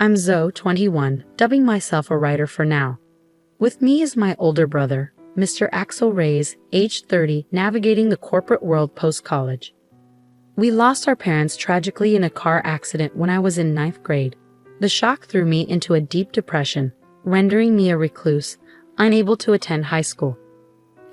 I'm Zoe, 21, dubbing myself a writer for now. With me is my older brother, Mr. Axel Reyes, age 30, navigating the corporate world post-college. We lost our parents tragically in a car accident when I was in 9th grade. The shock threw me into a deep depression, rendering me a recluse, unable to attend high school.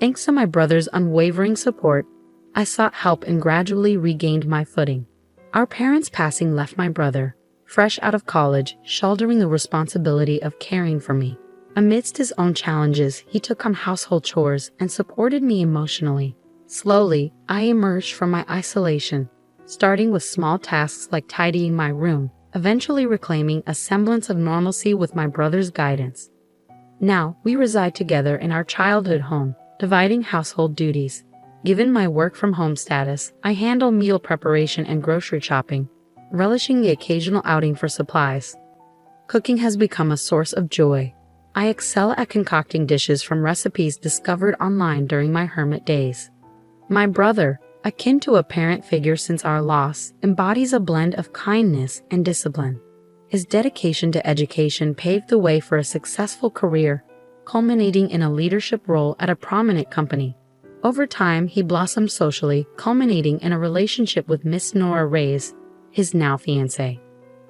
Thanks to my brother's unwavering support, I sought help and gradually regained my footing. Our parents' passing left my brother, fresh out of college, shouldering the responsibility of caring for me. Amidst his own challenges, he took on household chores and supported me emotionally. Slowly, I emerged from my isolation, starting with small tasks like tidying my room, eventually reclaiming a semblance of normalcy with my brother's guidance. Now, we reside together in our childhood home, dividing household duties. Given my work-from-home status, I handle meal preparation and grocery shopping, relishing the occasional outing for supplies. Cooking has become a source of joy. I excel at concocting dishes from recipes discovered online during my hermit days. My brother, akin to a parent figure since our loss, embodies a blend of kindness and discipline. His dedication to education paved the way for a successful career, culminating in a leadership role at a prominent company. Over time, he blossomed socially, culminating in a relationship with Miss Nora Reyes, his now fiancée.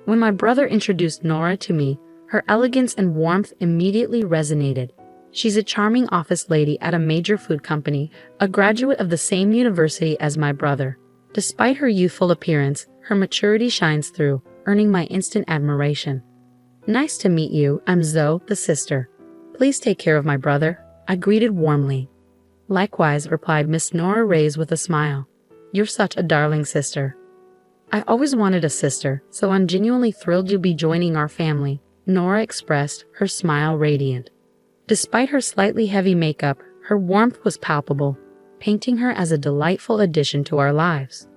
When my brother introduced Nora to me, her elegance and warmth immediately resonated. She's a charming office lady at a major food company, a graduate of the same university as my brother. Despite her youthful appearance, her maturity shines through, earning my instant admiration. Nice to meet you, I'm Zoe, the sister. Please take care of my brother, I greeted warmly. Likewise, replied Miss Nora Reyes with a smile. You're such a darling sister. I always wanted a sister, so I'm genuinely thrilled you'll be joining our family, Nora expressed, her smile radiant. Despite her slightly heavy makeup, her warmth was palpable, painting her as a delightful addition to our lives.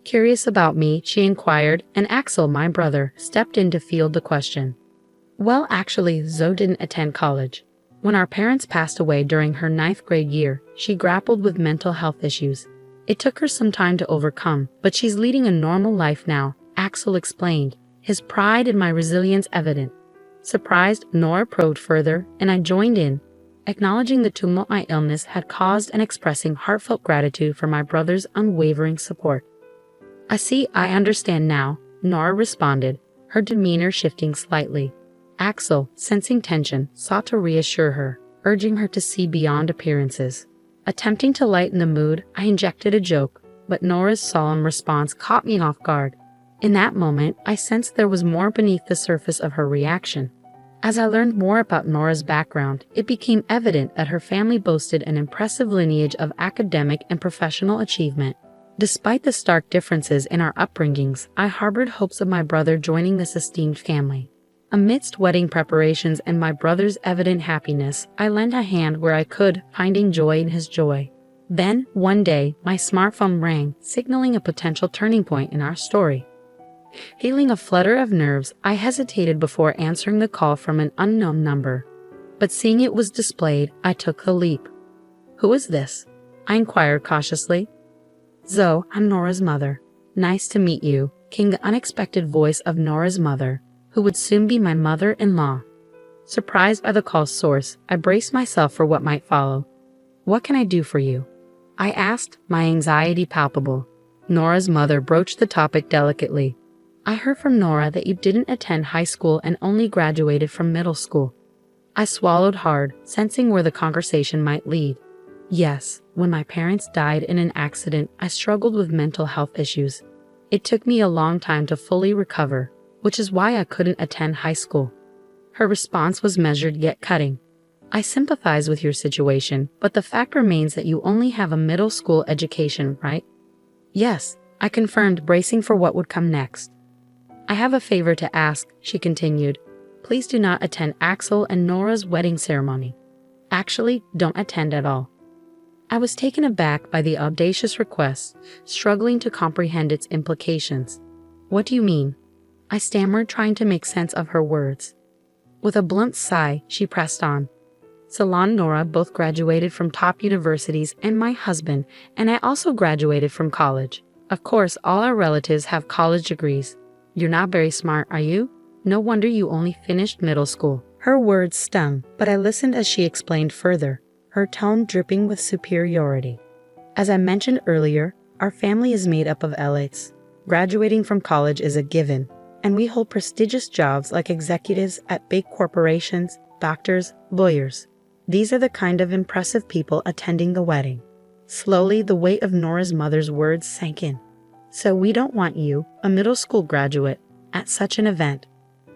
Curious about me, she inquired, and Axel, my brother, stepped in to field the question. Well, actually, Zoe didn't attend college. When our parents passed away during her 9th grade year, she grappled with mental health issues. It took her some time to overcome, but she's leading a normal life now, Axel explained, his pride in my resilience evident. Surprised, Nora probed further, and I joined in, acknowledging the tumult my illness had caused and expressing heartfelt gratitude for my brother's unwavering support. I understand now, Nora responded, her demeanor shifting slightly. Axel, sensing tension, sought to reassure her, urging her to see beyond appearances. Attempting to lighten the mood, I injected a joke, but Nora's solemn response caught me off guard. In that moment, I sensed there was more beneath the surface of her reaction. As I learned more about Nora's background, it became evident that her family boasted an impressive lineage of academic and professional achievement. Despite the stark differences in our upbringings, I harbored hopes of my brother joining this esteemed family. Amidst wedding preparations and my brother's evident happiness, I lent a hand where I could, finding joy in his joy. Then, one day, my smartphone rang, signaling a potential turning point in our story. Feeling a flutter of nerves, I hesitated before answering the call from an unknown number. But seeing it was displayed, I took the leap. Who is this? I inquired cautiously. Zoe, I'm Nora's mother. Nice to meet you, came the unexpected voice of Nora's mother, who would soon be my mother-in-law. Surprised by the call's source, I braced myself for what might follow. What can I do for you? I asked, my anxiety palpable. Nora's mother broached the topic delicately. I heard from Nora that you didn't attend high school and only graduated from middle school. I swallowed hard, sensing where the conversation might lead. Yes, when my parents died in an accident, I struggled with mental health issues. It took me a long time to fully recover, which is why I couldn't attend high school. Her response was measured yet cutting. I sympathize with your situation, but the fact remains that you only have a middle school education, right? Yes, I confirmed, bracing for what would come next. I have a favor to ask, she continued. Please do not attend Axel and Nora's wedding ceremony. Actually, don't attend at all. I was taken aback by the audacious request, struggling to comprehend its implications. What do you mean? I stammered, trying to make sense of her words. With a blunt sigh, she pressed on. Salon and Nora both graduated from top universities, and my husband and I also graduated from college. Of course, all our relatives have college degrees. You're not very smart, are you? No wonder you only finished middle school." Her words stung, but I listened as she explained further, her tone dripping with superiority. "As I mentioned earlier, our family is made up of elites. Graduating from college is a given, and we hold prestigious jobs like executives at big corporations, doctors, lawyers. These are the kind of impressive people attending the wedding." Slowly, the weight of Nora's mother's words sank in. "So we don't want you, a middle school graduate, at such an event.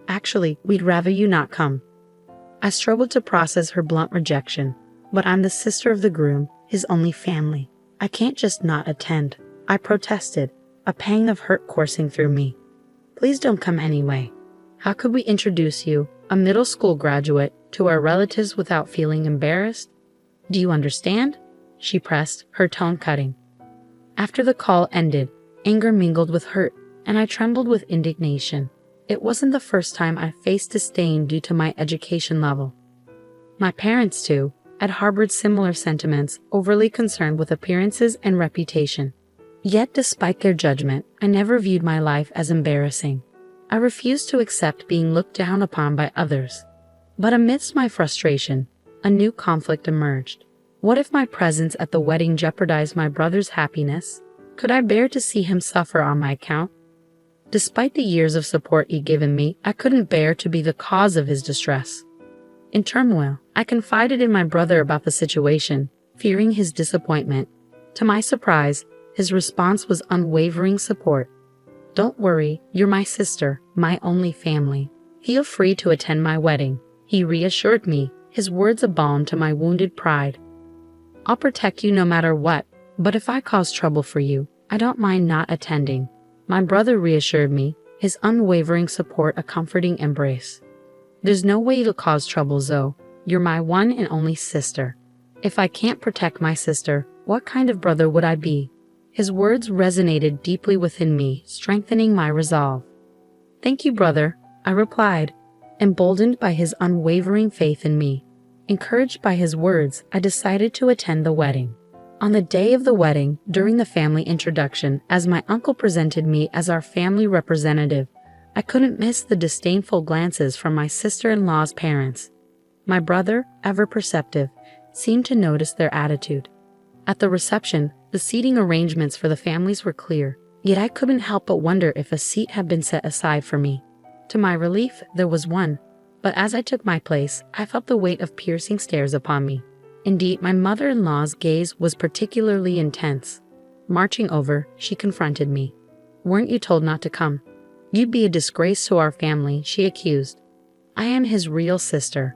Actually, we'd rather you not come." I struggled to process her blunt rejection, but I'm the sister of the groom, his only family. I can't just not attend. I protested, a pang of hurt coursing through me. "Please don't come anyway. How could we introduce you, a middle school graduate, to our relatives without feeling embarrassed? Do you understand?" she pressed, her tone cutting. After the call ended, anger mingled with hurt, and I trembled with indignation. It wasn't the first time I faced disdain due to my education level. My parents, too, had harbored similar sentiments, overly concerned with appearances and reputation. Yet, despite their judgment, I never viewed my life as embarrassing. I refused to accept being looked down upon by others. But amidst my frustration, a new conflict emerged. What if my presence at the wedding jeopardized my brother's happiness? Could I bear to see him suffer on my account? Despite the years of support he'd given me, I couldn't bear to be the cause of his distress. In turmoil, I confided in my brother about the situation, fearing his disappointment. To my surprise, his response was unwavering support. "Don't worry, you're my sister, my only family. Feel free to attend my wedding," he reassured me, his words a balm to my wounded pride. "I'll protect you no matter what, but if I cause trouble for you, I don't mind not attending," my brother reassured me, his unwavering support a comforting embrace. "There's no way you'll cause trouble, Zoe. You're my one and only sister. If I can't protect my sister, what kind of brother would I be?" His words resonated deeply within me, strengthening my resolve. "Thank you, brother," I replied, emboldened by his unwavering faith in me. Encouraged by his words, I decided to attend the wedding. On the day of the wedding, during the family introduction, as my uncle presented me as our family representative, I couldn't miss the disdainful glances from my sister-in-law's parents. My brother, ever perceptive, seemed to notice their attitude. At the reception, the seating arrangements for the families were clear, yet I couldn't help but wonder if a seat had been set aside for me. To my relief, there was one, but as I took my place, I felt the weight of piercing stares upon me. Indeed, my mother-in-law's gaze was particularly intense. Marching over, she confronted me. "Weren't you told not to come? You'd be a disgrace to our family," she accused. "I am his real sister.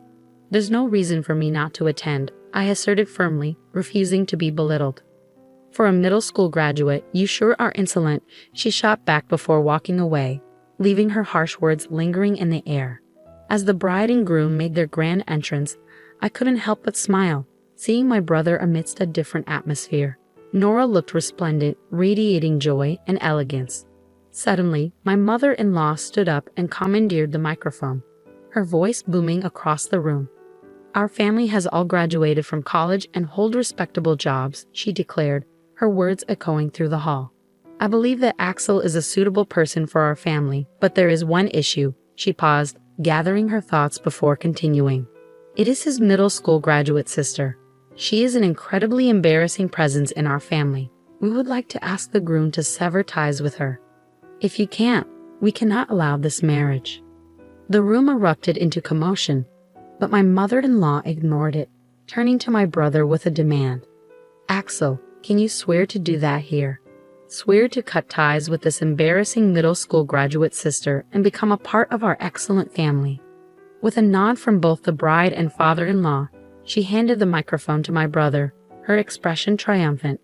There's no reason for me not to attend," I asserted firmly, refusing to be belittled. "For a middle school graduate, you sure are insolent," she shot back before walking away, leaving her harsh words lingering in the air. As the bride and groom made their grand entrance, I couldn't help but smile, seeing my brother amidst a different atmosphere. Nora looked resplendent, radiating joy and elegance. Suddenly, my mother-in-law stood up and commandeered the microphone, her voice booming across the room. "Our family has all graduated from college and hold respectable jobs," she declared, her words echoing through the hall. "I believe that Axel is a suitable person for our family, but there is one issue." She paused, gathering her thoughts before continuing. "It is his middle school graduate sister. She is an incredibly embarrassing presence in our family. We would like to ask the groom to sever ties with her. If you can't, we cannot allow this marriage." The room erupted into commotion, but my mother-in-law ignored it, turning to my brother with a demand. "Axel, can you swear to do that here? Swear to cut ties with this embarrassing middle school graduate sister and become a part of our excellent family." With a nod from both the bride and father-in-law, she handed the microphone to my brother, her expression triumphant.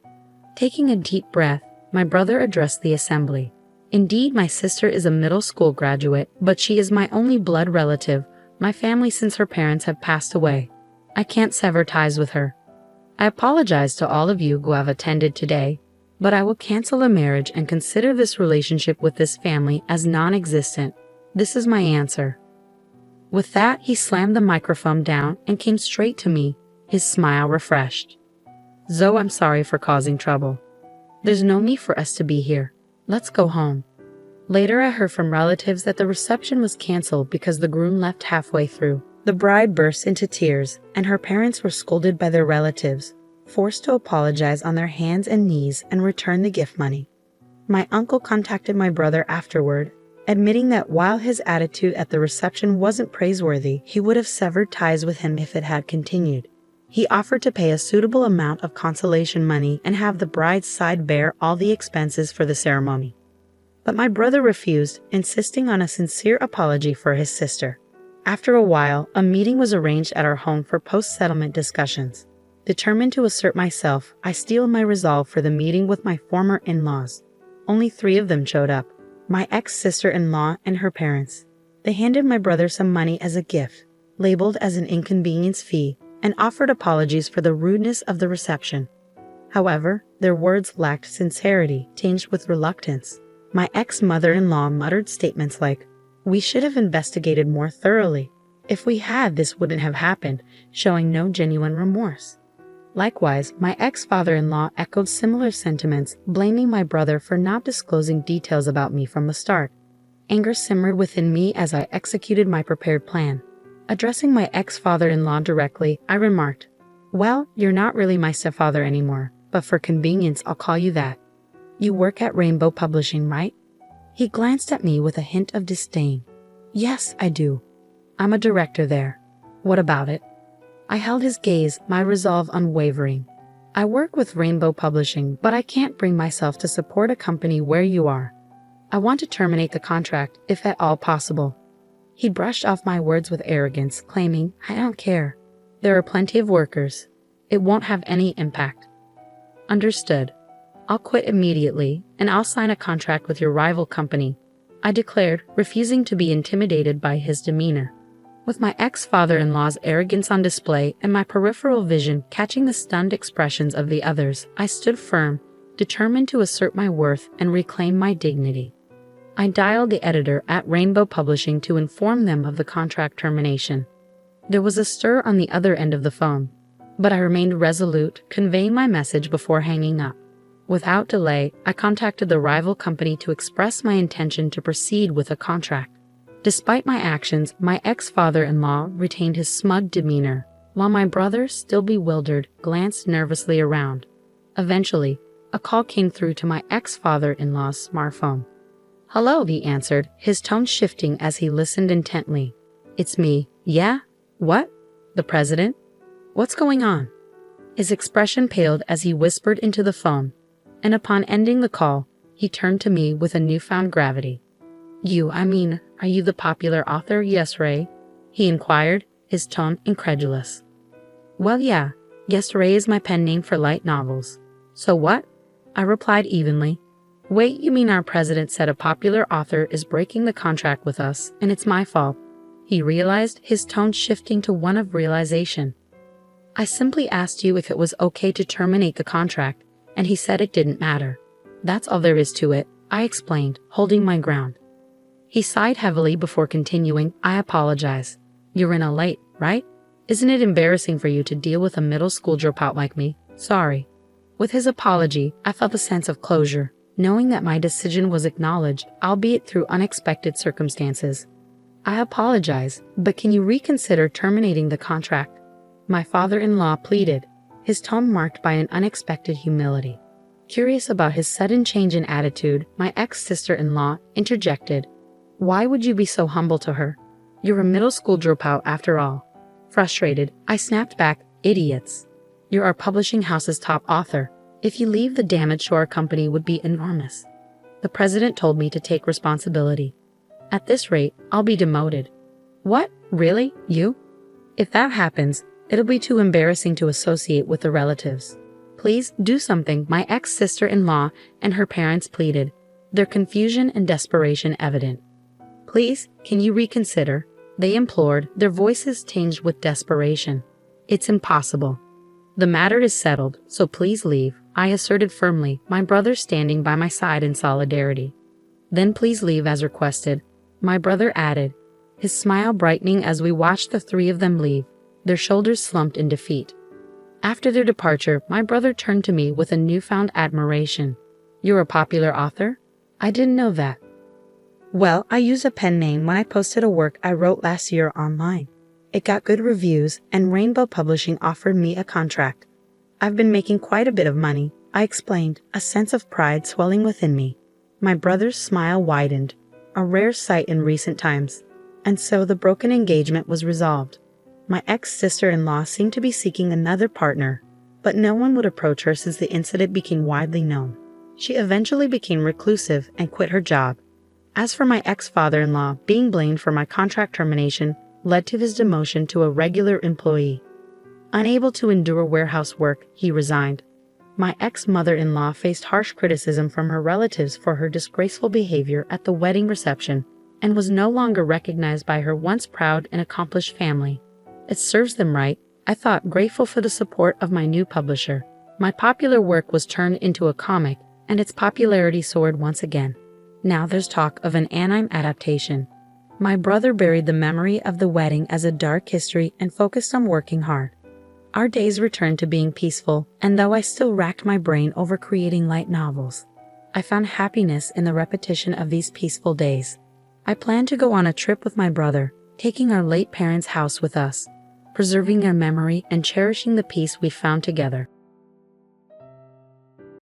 Taking a deep breath, my brother addressed the assembly. "Indeed, my sister is a middle school graduate, but she is my only blood relative, my family since her parents have passed away. I can't sever ties with her. I apologize to all of you who have attended today, but I will cancel the marriage and consider this relationship with this family as non-existent. This is my answer." With that, he slammed the microphone down and came straight to me, his smile refreshed. "Zoe, I'm sorry for causing trouble. There's no need for us to be here. Let's go home." Later, I heard from relatives that the reception was canceled because the groom left halfway through. The bride burst into tears, and her parents were scolded by their relatives, forced to apologize on their hands and knees and return the gift money. My uncle contacted my brother afterward, admitting that while his attitude at the reception wasn't praiseworthy, he would have severed ties with him if it had continued. He offered to pay a suitable amount of consolation money and have the bride's side bear all the expenses for the ceremony. But my brother refused, insisting on a sincere apology for his sister. After a while, a meeting was arranged at our home for post-settlement discussions. Determined to assert myself, I steeled my resolve for the meeting with my former in-laws. Only 3 of them showed up, my ex-sister-in-law and her parents. They handed my brother some money as a gift, labeled as an inconvenience fee, and offered apologies for the rudeness of the reception. However, their words lacked sincerity, tinged with reluctance. My ex-mother-in-law muttered statements like, "We should have investigated more thoroughly. If we had, this wouldn't have happened," showing no genuine remorse. Likewise, my ex-father-in-law echoed similar sentiments, blaming my brother for not disclosing details about me from the start. Anger simmered within me as I executed my prepared plan. Addressing my ex-father-in-law directly, I remarked, "Well, you're not really my stepfather anymore, but for convenience I'll call you that. You work at Rainbow Publishing, right?" He glanced at me with a hint of disdain. "Yes, I do. I'm a director there. What about it?" I held his gaze, my resolve unwavering. "I work with Rainbow Publishing, but I can't bring myself to support a company where you are. I want to terminate the contract, if at all possible." He brushed off my words with arrogance, claiming, "I don't care. There are plenty of workers. It won't have any impact." "Understood. I'll quit immediately, and I'll sign a contract with your rival company," I declared, refusing to be intimidated by his demeanor. With my ex-father-in-law's arrogance on display and my peripheral vision catching the stunned expressions of the others, I stood firm, determined to assert my worth and reclaim my dignity. I dialed the editor at Rainbow Publishing to inform them of the contract termination. There was a stir on the other end of the phone, but I remained resolute, conveying my message before hanging up. Without delay, I contacted the rival company to express my intention to proceed with a contract. Despite my actions, my ex-father-in-law retained his smug demeanor, while my brother, still bewildered, glanced nervously around. Eventually, a call came through to my ex-father-in-law's smartphone. "Hello," he answered, his tone shifting as he listened intently. "It's me." "Yeah? What? The president? What's going on?" His expression paled as he whispered into the phone, and upon ending the call, he turned to me with a newfound gravity. Are you the popular author, Yes Ray?" he inquired, his tone incredulous. "Well, yeah, Yes Ray is my pen name for light novels." "So what?" I replied evenly. "Wait, you mean our president said a popular author is breaking the contract with us, and it's my fault?" He realized, his tone shifting to one of realization. "I simply asked you if it was okay to terminate the contract, and he said it didn't matter. That's all there is to it," I explained, holding my ground. He sighed heavily before continuing, "I apologize. You're in a late, right? Isn't it embarrassing for you to deal with a middle school dropout like me? Sorry." With his apology, I felt a sense of closure, knowing that my decision was acknowledged, albeit through unexpected circumstances. "I apologize, but can you reconsider terminating the contract?" my father-in-law pleaded, his tone marked by an unexpected humility. Curious about his sudden change in attitude, my ex-sister-in-law interjected, "Why would you be so humble to her? You're a middle school dropout after all." Frustrated, I snapped back, "Idiots. You're our publishing house's top author. If you leave, the damage to our company would be enormous. The president told me to take responsibility. At this rate, I'll be demoted." "What? Really? You?" "If that happens, it'll be too embarrassing to associate with the relatives. Please do something," my ex-sister-in-law and her parents pleaded, their confusion and desperation evident. "Please, can you reconsider?" they implored, their voices tinged with desperation. "It's impossible. The matter is settled, so please leave," I asserted firmly, my brother standing by my side in solidarity. "Then please leave as requested," my brother added, his smile brightening as we watched the 3 of them leave, their shoulders slumped in defeat. After their departure, my brother turned to me with a newfound admiration. "You're a popular author? I didn't know that." Well, I used a pen name when I posted a work I wrote last year online. It got good reviews, and Rainbow Publishing offered me a contract. I've been making quite a bit of money, I explained, a sense of pride swelling within me. My brother's smile widened, a rare sight in recent times. And so the broken engagement was resolved. My ex-sister-in-law seemed to be seeking another partner, but no one would approach her since the incident became widely known. She eventually became reclusive and quit her job. As for my ex-father-in-law, being blamed for my contract termination led to his demotion to a regular employee. Unable to endure warehouse work, he resigned. My ex-mother-in-law faced harsh criticism from her relatives for her disgraceful behavior at the wedding reception and was no longer recognized by her once proud and accomplished family. It serves them right, I thought, grateful for the support of my new publisher. My popular work was turned into a comic, and its popularity soared once again. Now there's talk of an anime adaptation. My brother buried the memory of the wedding as a dark history and focused on working hard. Our days returned to being peaceful, and though I still racked my brain over creating light novels, I found happiness in the repetition of these peaceful days. I planned to go on a trip with my brother, taking our late parents' house with us, preserving their memory and cherishing the peace we found together.